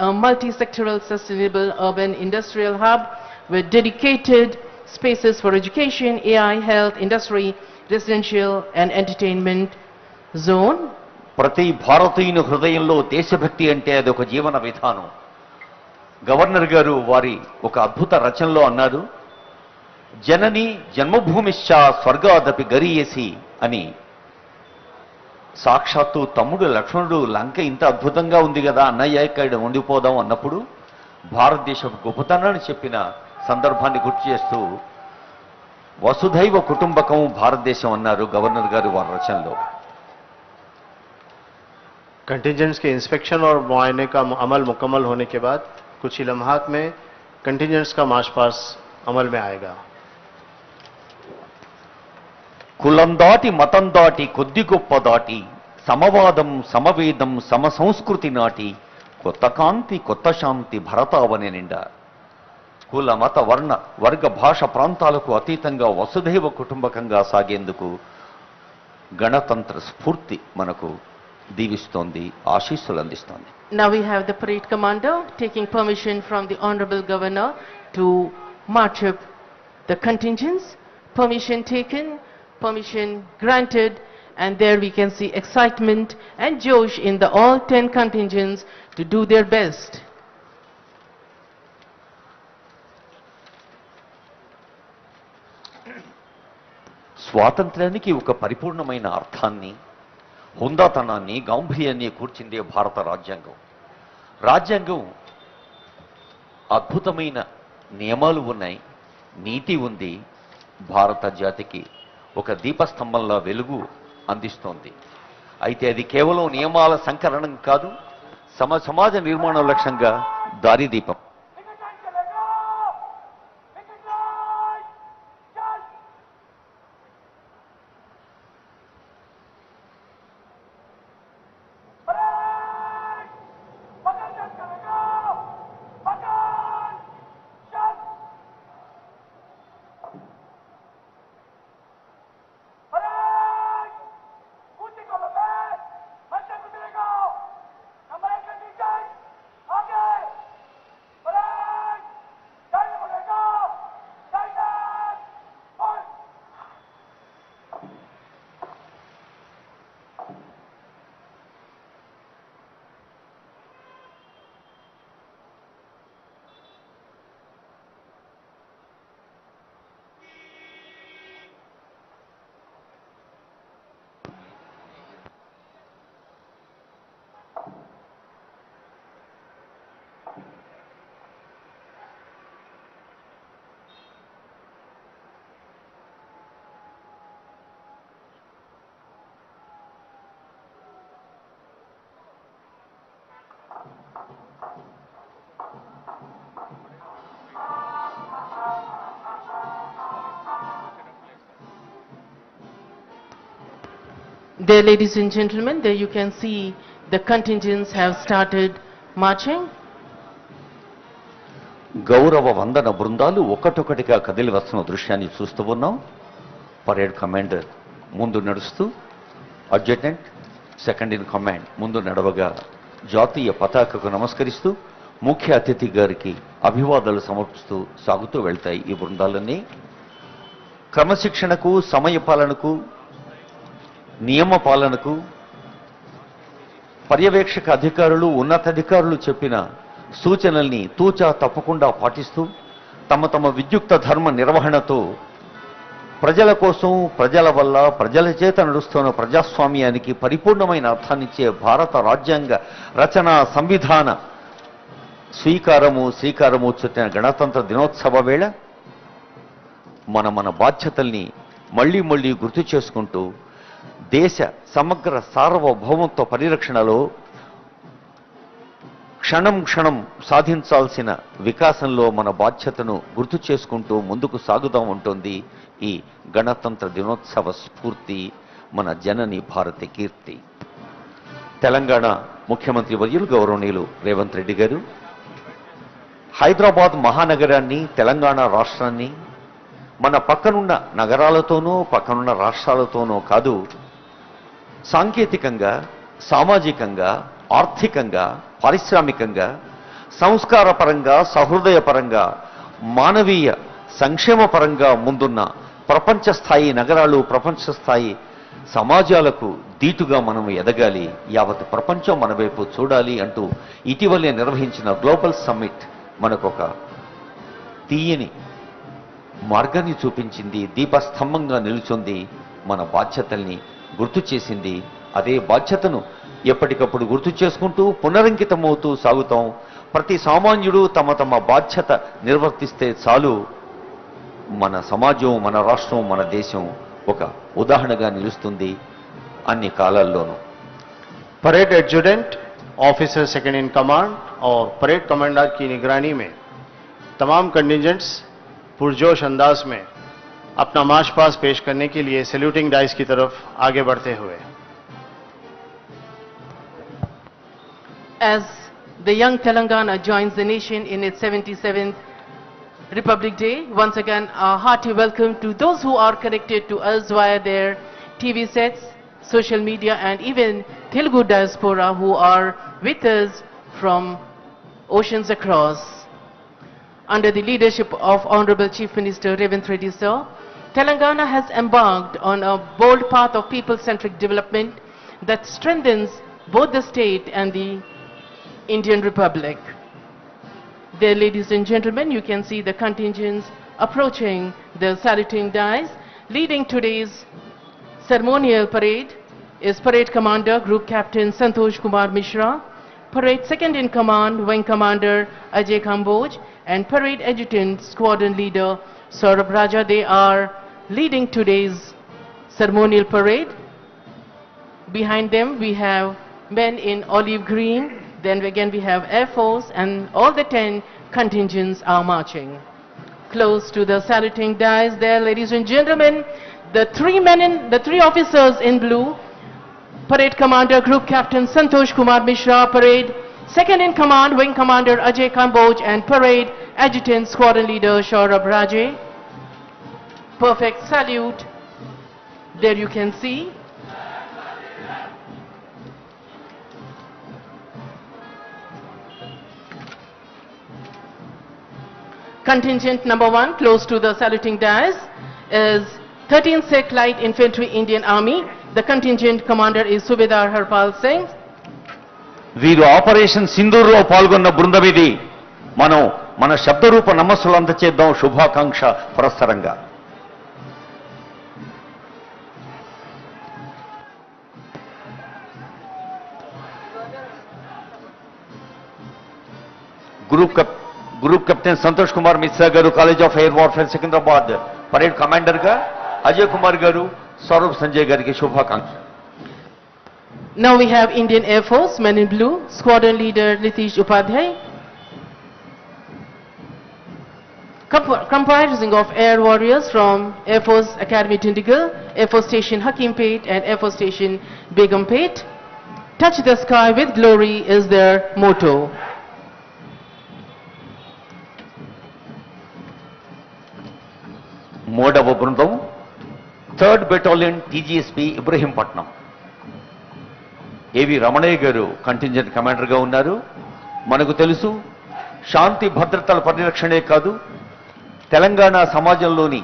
a multi-sectoral sustainable urban industrial hub with dedicated spaces for education, AI, health, industry, residential and entertainment zone. ప్రతి భారతీయుని హృదయంలో దేశభక్తి అంటే అది ఒక జీవన విధానం. గవర్నర్ గారు వారి ఒక అద్భుత రచనలో అన్నారు, జనని జన్మభూమిశ్చ స్వర్గాదపి గరీయసి అని. సాక్షాత్తు తమ్ముడు లక్ష్మణుడు లంక ఇంత అద్భుతంగా ఉంది కదా అన్నయ్య ఇక్కడ ఉండిపోదాం అన్నప్పుడు భారతదేశపు గొప్పతనాన్ని చెప్పిన సందర్భాన్ని గుర్తు చేస్తూ వసుధైవ కుటుంబకం భారతదేశం అన్నారు గవర్నర్ గారు వారి రచనలో. कंटिजेंट्स के इंस्पेक्शन और मुआयने का अमल मुकम्मल होने के बाद कुछ ही लम्हात में कंटिजेंट्स का मार्च पास्ट अमल में आएगा. కులం దాటి మతం దాటి కొద్ది గొప్ప దాటి సమవాదం సమవేదం సమ సంస్కృతి నాటి కొత్త కాంతి కొత్త శాంతి భరతావని నిండా. కుల మత వర్ణ వర్గ భాష ప్రాంతాలకు అతీతంగా వసుధైవ కుటుంబకంగా సాగేందుకు గణతంత్ర స్ఫూర్తి మనకు దీవిస్తోంది, ఆశీస్సులు అందిస్తోంది. Now we have the parade commander taking permission from the Honorable Governor to march up the contingents. Permission taken, permission granted, and there we can see excitement and josh in the all 10 contingents to do their best. స్వాతంత్ర్యానికి ఒక పరిపూర్ణమైన అర్థాన్ని, హుందాతనాన్ని, గాంభీర్యాన్ని కూర్చిందే భారత రాజ్యాంగం. రాజ్యాంగం అద్భుతమైన నియమాలు ఉన్నాయి, నీతి ఉంది, భారత జాతికి ఒక దీపస్తంభంలో వెలుగు అందిస్తోంది. అయితే అది కేవలం నియమాల సంకలనం కాదు, సమాజ నిర్మాణం లక్ష్యంగా దారిదీపం. There, ladies and gentlemen, there you can see the contingents have started marching. గౌరవ వందన బృందాలు ఒక్కటొక్కటిగా కదిలి వస్తున్న దృశ్యాన్ని చూస్తూ ఉన్నాం. పరేడ్ కమాండర్ ముందు నడుస్తూ, అడ్జటెంట్ సెకండ్ ఇన్ కమాండ్ ముందు నడవగా జాతీయ పతాకకు నమస్కరిస్తూ ముఖ్య అతిథి గారికి అభివాదాలు సమర్పిస్తూ సాగుతూ వెళ్తాయి ఈ బృందాలన్నీ. క్రమశిక్షణకు, సమయపాలనకు, నియమ పాలనకు పర్యవేక్షక అధికారులు, ఉన్నతాధికారులు చెప్పిన సూచనల్ని తూచా తప్పకుండా పాటిస్తూ తమ తమ విద్యుక్త ధర్మ నిర్వహణతో ప్రజల కోసం, ప్రజల వల్ల, ప్రజల చేత నడుస్తున్న ప్రజాస్వామ్యానికి పరిపూర్ణమైన అర్థాన్నిచ్చే భారత రాజ్యాంగ రచన, సంవిధాన శ్రీకారము చుట్టిన గణతంత్ర దినోత్సవ వేళ మన బాధ్యతల్ని మళ్లీ మళ్లీ గుర్తు చేసుకుంటూ దేశ సమగ్ర సార్వభౌమత్వ పరిరక్షణలో క్షణం క్షణం సాధించాల్సిన వికాసంలో మన బాధ్యతను గుర్తు చేసుకుంటూ ముందుకు సాగుదాం ఉంటుంది ఈ గణతంత్ర దినోత్సవ స్ఫూర్తి, మన జనని భారతి కీర్తి. తెలంగాణ ముఖ్యమంత్రి వర్యులు గౌరవనీయులు రేవంత్ రెడ్డి గారు హైదరాబాద్ మహానగరాన్ని, తెలంగాణ రాష్ట్రాన్ని మన పక్కనున్న నగరాలతోనూ పక్కనున్న రాష్ట్రాలతోనూ కాదు, సాంకేతికంగా, సామాజికంగా, ఆర్థికంగా, పారిశ్రామికంగా సంస్కార పరంగా, సహృదయ పరంగా, మానవీయ సంక్షేమ పరంగా ముందున్న ప్రపంచ స్థాయి నగరాలు, ప్రపంచ స్థాయి సమాజాలకు దీటుగా మనం ఎదగాలి, యావత్ ప్రపంచం మన వైపు చూడాలి అంటూ ఇటీవలే నిర్వహించిన గ్లోబల్ సమ్మిట్ మనకొక తీయని మార్గాన్ని చూపించింది, దీపస్తంభంగా నిలుచుంది, మన బాధ్యతల్ని గుర్తు చేసింది. అదే బాధ్యతను ఎప్పటికప్పుడు గుర్తు చేసుకుంటూ పునరంకితమవుతూ సాగుతాం. ప్రతి సామాన్యుడు తమ తమ బాధ్యత నిర్వర్తిస్తే చాలు, మన సమాజం, మన రాష్ట్రం, మన దేశం ఒక ఉదాహరణగా నిలుస్తుంది అన్ని కాలాల్లోనూ. Parade adjutant, officer second in command और परेड कमांडर की निगरानी में तमाम कंटिजेंट्स पुरजोश अंदाज में अपना मार्च पास्ट पेश करने के लिए सैल्यूटिंग डाइस की तरफ आगे बढ़ते हुए As the young Telangana joins the nation in its 77th Republic Day, once again a hearty welcome to those who are connected to us via their TV sets, social media and even Telugu diaspora who are with us from oceans across. Under the leadership of Honorable Chief Minister Revanth Reddy sir, Telangana has embarked on a bold path of people-centric development that strengthens both the state and the Indian Republic. There, ladies and gentlemen, you can see the contingents approaching the saluting dais. Leading today's ceremonial parade is Parade Commander Group Captain Santosh Kumar Mishra, Parade Second in Command Wing Commander Ajay Kamboj, and Parade Adjutant Squadron Leader Saurabh Raja. They are leading today's ceremonial parade. Behind them we have men in olive green. Then again we have Air Force, and all the 10 contingents are marching. Close to the saluting dais there, ladies and gentlemen, the three officers in blue, Parade Commander Group Captain Santosh Kumar Mishra, Parade Second in Command Wing Commander Ajay Kamboj, and Parade Adjutant Squadron Leader Saurabh Raja. Perfect salute. There you can see. Contingent number 1 close to the saluting dais is 13th Sikh Light Infantry Indian Army. The contingent commander is Subedar Harpal Singh. వీరు operation సింధూర్లో పాల్గొన్న బృందం ఇది. మనం మన శబ్దరూప నమస్సులు అందచేద్దాం శుభాకాంక్ష పురస్సరంగా. Group captain Santosh Kumar Mishra గారు, college of air warfare Secunderabad parade commander గా అజయ్ కుమార్ గారు, సౌరభ్ సంజయ్ గారికి శుభాకాంక్ష. Now we have Indian Air Force, men in blue, squadron leader Nitish Upadhyay, comprising of air warriors from Air Force Academy Dindigul, Air Force Station Hakimpet and Air Force Station Begumpet. Touch the sky with glory is their motto. మూడవ బృందం 3rd battalion TGSP Ibrahimpatnam. ఏవి రమణయ్య గారు contingent కమాండర్గా ఉన్నారు. మనకు తెలుసు శాంతి భద్రతల పరిరక్షణే కాదు, తెలంగాణ సమాజంలోని